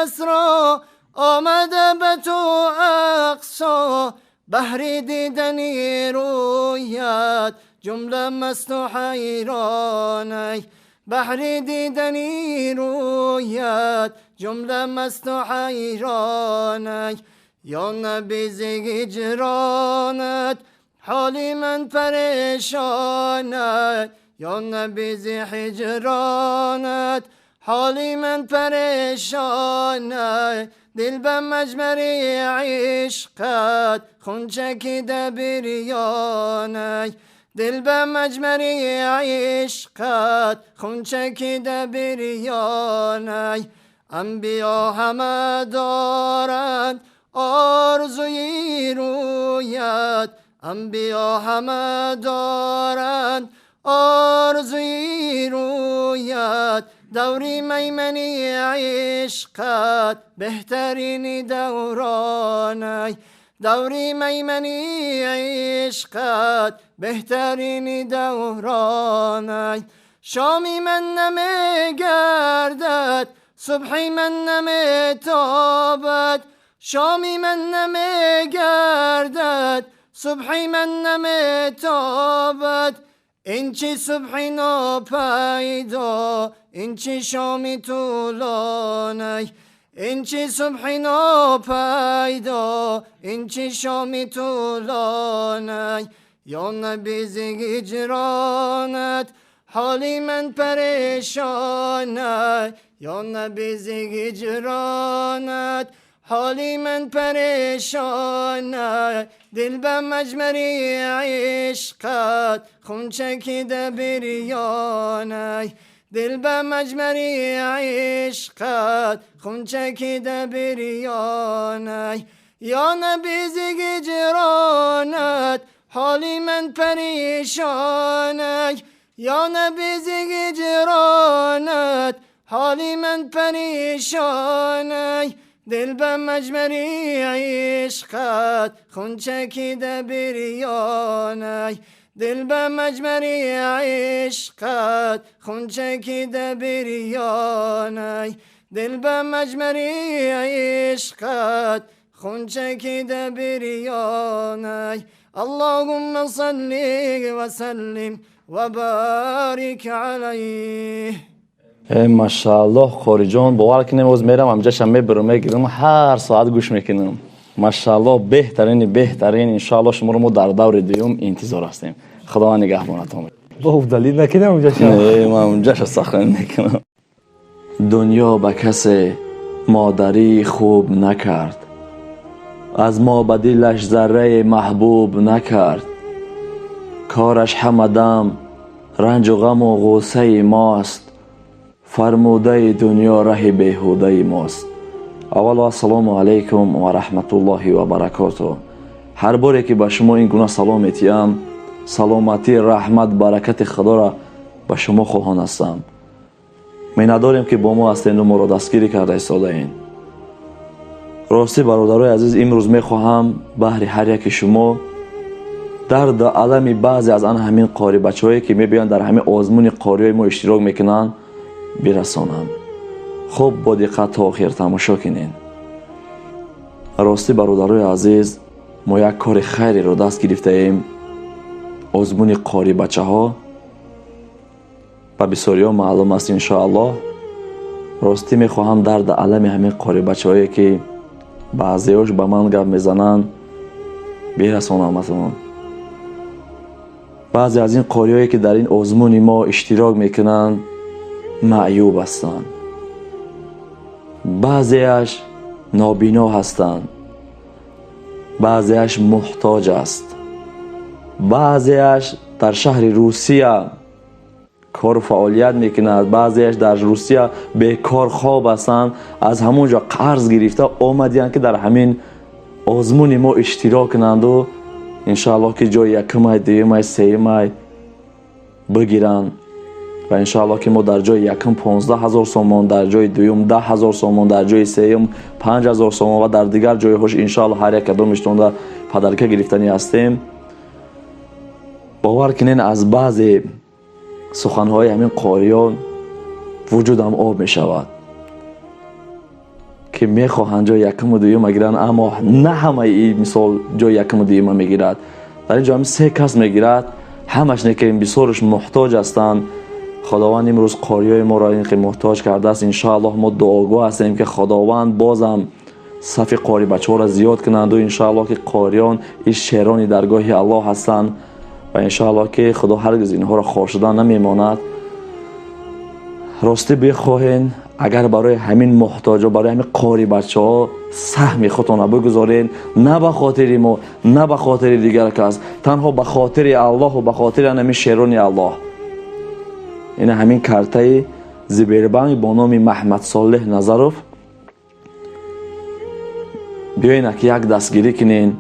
اسرا آمده به تو اقصا، بهر دیدنی رویت جمله مست و حیرانه، بهر دیدنی رویت جمله مست و حیرانه، یا نبی زیگ جرانت حالی من پریشانه، یا نبی زی حجرانت حالی من پریشانه، دل به مجمری عشقت خون چکیده بریانه، دل به مجمری عشقت خون چکیده بریانه، انبیا همه دارند آرزوی رویت، انبیا همه دارند آرزوی رویت، دوری میمنی عشقت بهترین دورانه، دوری میمنی عشقت بهترین دورانه، شامی من نمی گردد صبحی من نمی تابد، شامی من نمی گردد صبحی من نمی تابد، این چی صبحی ناپیدا این چی شامی طولانه، این چی صبحی ناپیدا این چی شامی طولانه، یا نبی ز هجرانت حالی من پریشانه یا نبی ز هجرانت حالی من پریشانه دل به مجمری عشقت خون چکیده بریانه دل به مجمری عشقت خون چکیده بریانه یا نبی ز هجرانت حالی من پریشانه یا نبی ز هجرانت حالی من پریشانه دل به مجمری عشقت خون چکیده بریانه دل به مجمری عشقت خون چکیده بریانه دل به مجمری عشقت خون چکیده بریانه اللهم صل و سلم و بارک علیه. ماشاءالله قاری جان باور کنیم از میرم همجاشم میبرم میگیرم هر ساعت گوش میکنم. ماشاءالله بهترین انشاءالله شما رو ما در دور دوم انتظار هستیم. خدا نگهبانتون. با دلیل نکنم اونجاشم. نه من اونجاش سخن نکنم. دنیا به کسی مادری خوب نکرد، از ما به دلش ذره محبوب نکرد. کارش همدم رنج و غم و غصه ماست، فرموده دنیا ره بیهوده ماست. اول السلام علیکم و رحمت الله و برکاته. هر باری که به شما این گونه سلام میتیم، سلامتی، رحمت، برکت خدا را به شما خواهان هستم. می نداریم که با ما هستین و ما را دستگیری کرده ایستاده این. راستی برادرای عزیز، امروز میخواهم بهر هر یک شما درد و علم بعضی از آن همین قاری بچه‌هایی که میبینن در همین آزمون قاری ما اشتراک میکنن برسانم. خوب با دقت تا آخر تماشا کنین. راستی برادرای عزیز، ما یک کار خیری رو دست گرفته ایم. آزمون قاری بچه‌ها به بسیاریا معلوم است انشاءالله. راستی میخواهم درد علم همین قاری بچه‌هایی که بعضی‌هاش به من گپ میزنن برسانم ازمون. بعضی از این قاری‌هایی که در این آزمون ما اشتراک میکنن معیوب هستند، بعضیش نابینا هستند، بعضیش محتاج است، بعضیش در شهر روسیه کار فعالیت میکند، بعضیش در روسیه بیکار خواب هستند، از همونجا قرض گرفته آمدین که در همین آزمون ما اشتراک کنند و انشاءالله که جای یکم، دوم، سوم بگیرن و انشاءالله که ما در جای یکم 15,000 سومان، در جای دوم 10,000 سومان، در جای سوم 5,000 سومان و در دیگر جای هاش انشاءالله هر یک کدامشون در پدرکه گرفتنی هستیم. باور کنین از بعضی سخنهای همین قاریان وجودم آب می شود که میخواهند جای یکم و دوم میگیرن، اما نه همه این مثال جای یکم و دوم میگیرد. در اینجا همین 3 کس میگیرد، همش نه که بسیارش محتاج هستند. خداوند امروز قاریای ما را این محتاج کرده است. انشاءالله ما دعاگاه هستیم که خداوند بازم صف قاری بچه‌ها را زیاد کنند و انشاءالله که قاریان این شیران درگاه الله هستند و انشاءالله که خدا هرگز اینها را خوار شدن نمیماند. راستی بخواهین اگر برای همین محتاجا، برای همین قاری بچه‌ها سهم خودتون را بگذارین، نه به خاطر ما، نه به خاطر دیگر کس، تنها به خاطر الله و به خاطر همین شیران الله. این همین کارتای زبیربند با نام محمد صالح نظروف. بیاین که یک دستگیری کنین،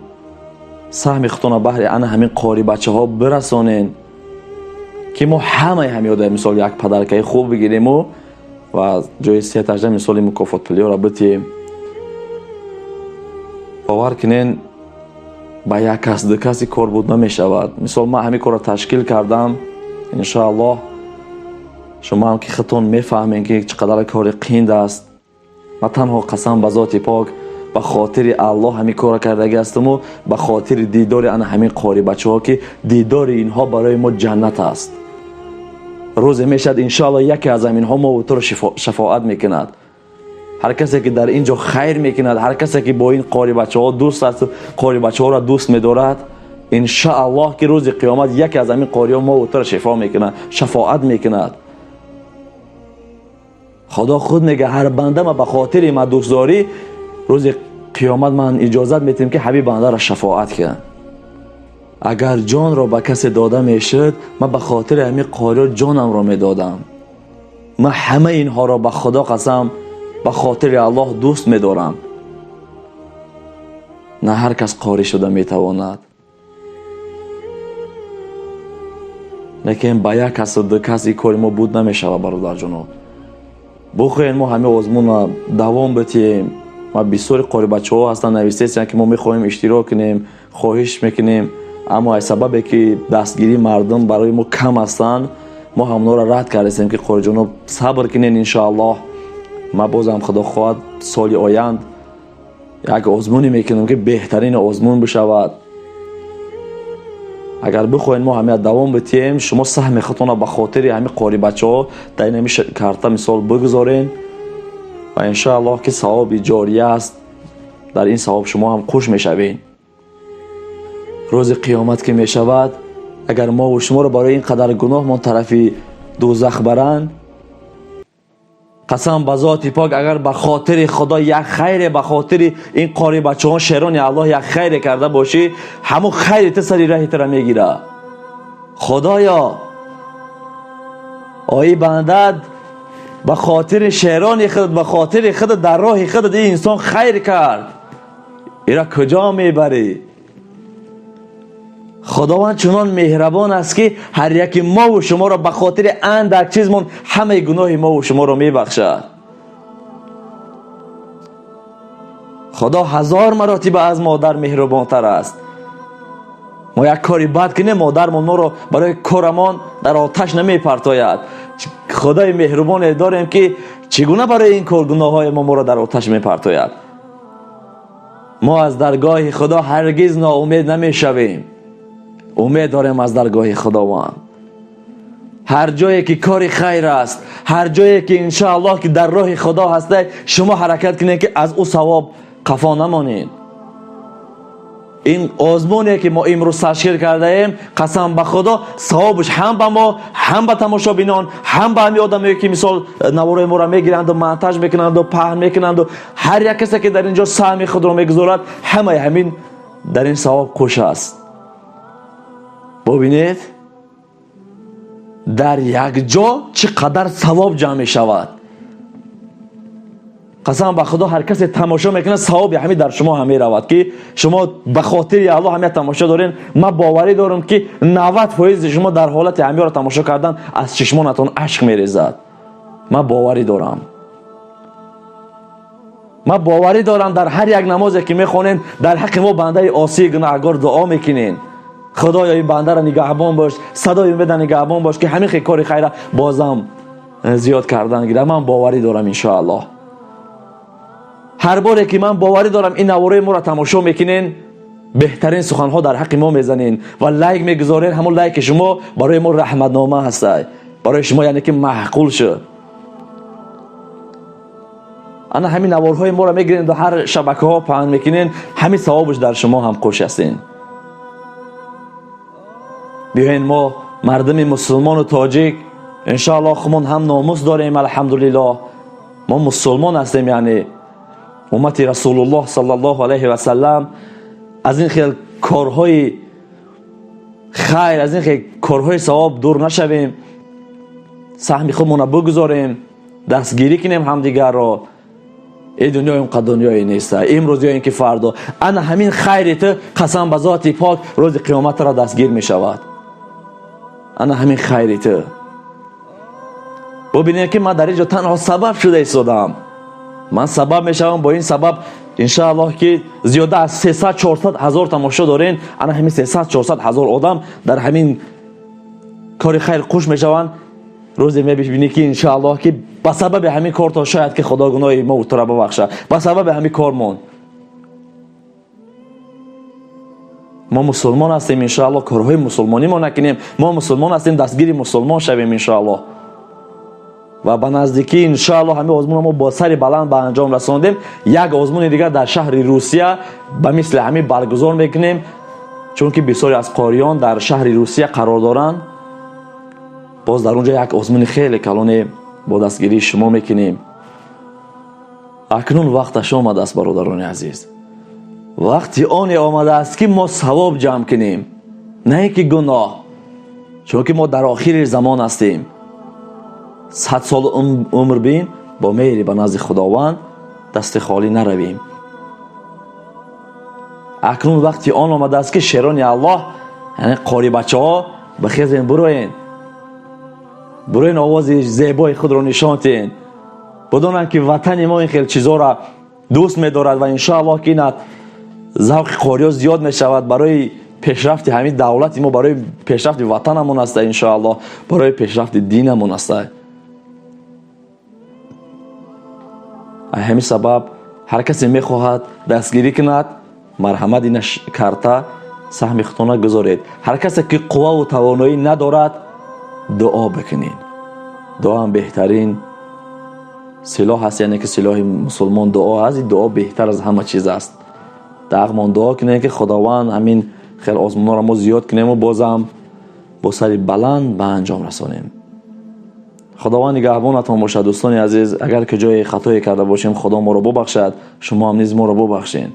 سهم خودتون بهر آن همین قاری بچه‌ها برسانین که ما همه یاد مثال یک پدرکه خوب بگیریم و جای 3 مثال مکافات پلیا را بتیم. باور کنین با یک کس دو کسی کار بود نمی شود. مثال من همین کار را تشکیل کردم، انشاءالله شما هم که خودتون میفهمین که چقدر کار قیند است. من تنها قسم به ذات پاک به خاطر الله همین کار کردگی هستم و به خاطر دیدار آن همین قاری بچه‌ها که دیدار اینها برای ما جنت است. روز میشد انشاءالله یکی از اینها ما تو رو شفاعت میکند. هر کسی که در اینجا خیر میکند، هر کسی که با این قاری بچه‌ها دوست است، قاری بچه‌ها را دوست می‌دارد، انشاءالله که روز قیامت یکی از همین قاری‌ها ما او را شفا میکنه، شفاعت میکند. خدا خود میگه هر بنده ما به خاطر ما دوست داری، روز قیامت من اجازت میتیم که همین بنده را شفاعت کنم. اگر جان را به کسی داده میشد، من به خاطر همین قاری‌ها جانم را میدادم. من همه اینها را به خدا قسم به خاطر الله دوست میدارم. نه هر کس قاری شده میتواند، لیکن با یک کس و دو کس این کار ما بود نمیشود. برادر جانو بخواین ما همه آزمون دوام بتیم. ما بسیار قاری بچه ها هستن نویسته که ما میخوایم اشتراک کنیم، خواهش میکنیم، اما از سببی که دستگیری مردم برای ما کم هستن، ما همونا را رد کردیم که قاری جانو صبر کنین. انشاءالله ما بازم خدا خواهد سال آیند یک آزمونی میکنم که بهترین آزمون بشود. اگر بخواین ما همه دوام بتیم، شما سهم خودتون به خاطر همین قاری بچه ها در این کارتا مثال بگذارین و انشاءالله که ثواب جاریه است. در این ثواب شما هم خوش میشوین. روز قیامت که میشود، اگر ما و شما رو برای این قدر گناه من طرفی دوزخ برند، قسم به ذات پاک اگر به خاطر خدا یک خیر، به خاطر این قاری بچه ها شیران الله یک خیر کرده باشی، همون خیرت سری راهت را میگیره. خدایا آیی بندد به خاطر شیران خود، به خاطر خود در راه خود این انسان خیر کرد، ایرا کجا میبری؟ خداوند چنان مهربان است که هر یکی ما و شما را به خاطر اندک چیزمون همه گناه ما و شما را میبخشد. خدا 1000 مراتب از مادر مهربان تر است. ما یک کاری بد کنیم، مادرمون ما را برای کارمان در آتش نمیپرتاید. خدای مهربان داریم که چگونه برای این کار گناه های ما را در آتش میپرتاید. ما از درگاه خدا هرگز ناامید نمیشویم. امید داریم از درگاه خداوند. هر جایی که کار خیر است، هر جایی که انشاءالله که در راه خدا هسته، شما حرکت کنید که از او ثواب قفا نمانید. این آزمونی که ما امروز تشکیل کرده ایم، قسم به خدا ثوابش هم به ما، هم به تماشابینان، هم به همین آدمایی که مثال نوارای ما را میگیرند و منتج میکنند و پهن میکنند و هر یک کسی که در اینجا سهم خود را میگذارد، همه همین در این ثواب خوش است. ببینید در یک جا چقدر ثواب جمع می شود. قسم به خدا هر کسی تماشا میکنه ثواب همین در شما هم می رود که شما به خاطر الله همین تماشا دارین. من باوری دارم که 90% شما در حالت همین را تماشا کردن از چشمانتون اشک می ریزد. من باوری دارم. من باوری دارم در هر یک نمازی که میخونین در حق ما بنده عاصی گناهکار دعا میکنین. خدایا این بنده را نگهبان باش، صدای امید نگهبان باش که همین کار خیر بازم زیاد کردن گیره. من باوری دارم انشاءالله. هر باری که من باوری دارم این نواره ما را تماشا میکنین، بهترین سخنها در حق ما میزنین و لایک میگذارین. همون لایک شما برای ما رحمتنامه هسته، برای شما یعنی که محقول شد. انا همین نوارهای ما را میگیرین در هر شبکه ها پهن میکنین، همین ثوابش در شما هم خوش هستین. بیاین ما مردم مسلمان و تاجیک انشاءالله خودمون هم ناموس داریم. الحمدلله ما مسلمان هستیم، یعنی امت رسول الله صلی الله علیه و سلم. از این خیلی کارهای خیر، از این خیلی کارهای ثواب دور نشویم، سهم خودمون را بگذاریم، دستگیری کنیم همدیگر را. این دنیا اینقدر دنیایی نیست، امروز یا اینکه فردا. انا همین خیرت قسم به ذات پاک روز قیامت را دستگیر می شود. انا همین خیرت. ببینید که من در اینجا تنها سبب شده ایستادم. من سبب می شوم. با این سبب انشاءالله که زیاده از 300-400 هزار تماشا دارین. انا همین 300-400 هزار آدم در همین کار خیر خوش می شوند. روزی می ببینی که انشاءالله که به سبب همین کار تا شاید که خدا گناه ما و تو را ببخشه. به سبب همین کارمون ما مسلمان هستیم. انشاءالله کارهای مسلمانی ما نکنیم. ما مسلمان هستیم، دستگیری مسلمان شویم انشاءالله. و به نزدیکی انشاءالله همین آزمون ما با سر بلند به انجام رساندیم. یک آزمون دیگر در شهر روسیه به مثل همین برگزار میکنیم. چون که بسیاری از قاریان در شهر روسیه قرار دارند. باز در اونجا یک آزمون خیلی کلان با دستگیری شما میکنیم. اکنون وقتش آمده است برادران عزیز، وقتی آن آمده است که ما ثواب جمع کنیم، نه اینکه گناه. چون که ما در آخر زمان هستیم. 100 سال عمر بیم، با میری به نزد خداوند دست خالی نرویم. اکنون وقتی آن آمده است که شیران الله، یعنی قاری بچه ها، بخیزین بروین آواز زیبای خود را نشان دهین. بدانند که وطن ما این خیلی چیزا را دوست می‌دارد و انشاءالله که این ذوق قاری ها زیاد می شود برای پیشرفت همین دولت ما، برای پیشرفت وطنمون است، انشاءالله برای پیشرفت دینمون است. همین سبب هر کسی میخواهد دستگیری کند، مرحمت اینش کرده سهم خودتان گذارید. هر کسی که قوه و توانایی ندارد دعا بکنین. دعا هم بهترین سلاح است، یعنی که سلاح مسلمان دعا است. دعا بهتر از همه چیز است. دقیقاً دعا کنین که خداوند همین خیلی آزمونا را ما زیاد کنیم و بازم با سر بلند به انجام رسانیم. خداوند نگهبانتان باشد. دوستان عزیز، اگر که جای خطایی کرده باشیم خدا ما را ببخشد، شما هم نیز ما را ببخشین.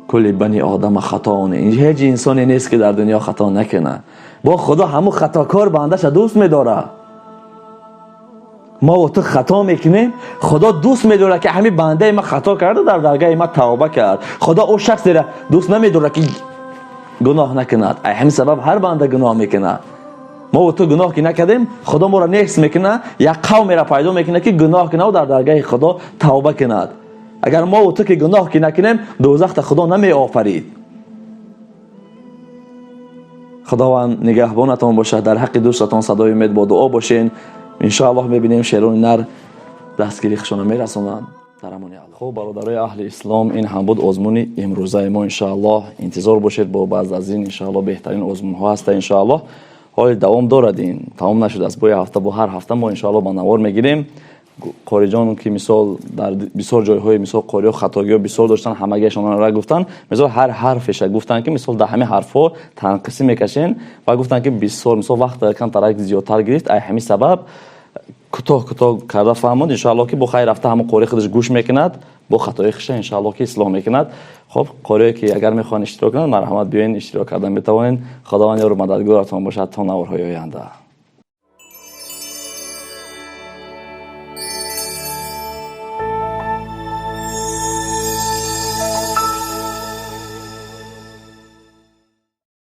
کل بنی آدم خطاانه. هیچ انسانی نیست که در دنیا خطا نکنه. با خدا همون خطاکار بندش دوست می‌داره. ما و تو خطا میکنیم، خدا دوست می‌داره که همین بنده ما خطا کرده در درگاه ما توبه کرد. خدا او شخص را دوست نمی‌داره که گناه نکند. همین سبب هر بنده گناه میکنه. ما و تو گناه که نکردیم، خدا ما را نیست میکنه، یک قوم را پیدا میکنه که گناه کنه و در درگاه خدا توبه کند. اگر ما و تو که گناه که نکنیم، دوزخ خدا نمی آفرید. خداوند نگهبانتان باشد. در حق دوستتان صدای امید با دعا باشین. ان شاء الله میبینیم شیران نر دستگیری خشونه میرسونن در امان الله. خب برادرای اهل اسلام، این هم بود آزمون امروزه ما. ان شاء الله انتظار باشید با بعض از این ان شاء الله بهترین آزمون ها هست. ان شاء الله حال دوام دارد، این تمام نشده است. با هفته با هر هفته ما ان شاء الله با نوار میگیریم. قاری جان که مثال در بسیار جایهای مثال قاری ها خطاگی ها بسیار داشتن، همگیشان را گفتن. مثال هر حرفش گفتن که مثال در همه حرفا تنقسی میکشین و گفتن که بسیار مثال وقت کم ترک زیادتر گرفت. همین سبب کوتاه کرده فهموند. ان شاء الله که با خیر رفته همون قاری خودش گوش میکند، با خطای خش ان شاء الله که اصلاح میکند. خب قاری که اگر میخوان اشتراک کنند، مرحمت بیاین اشتراک کردن بتوانین. خداوند یار مددگارتان باشد تا نوارهای آینده.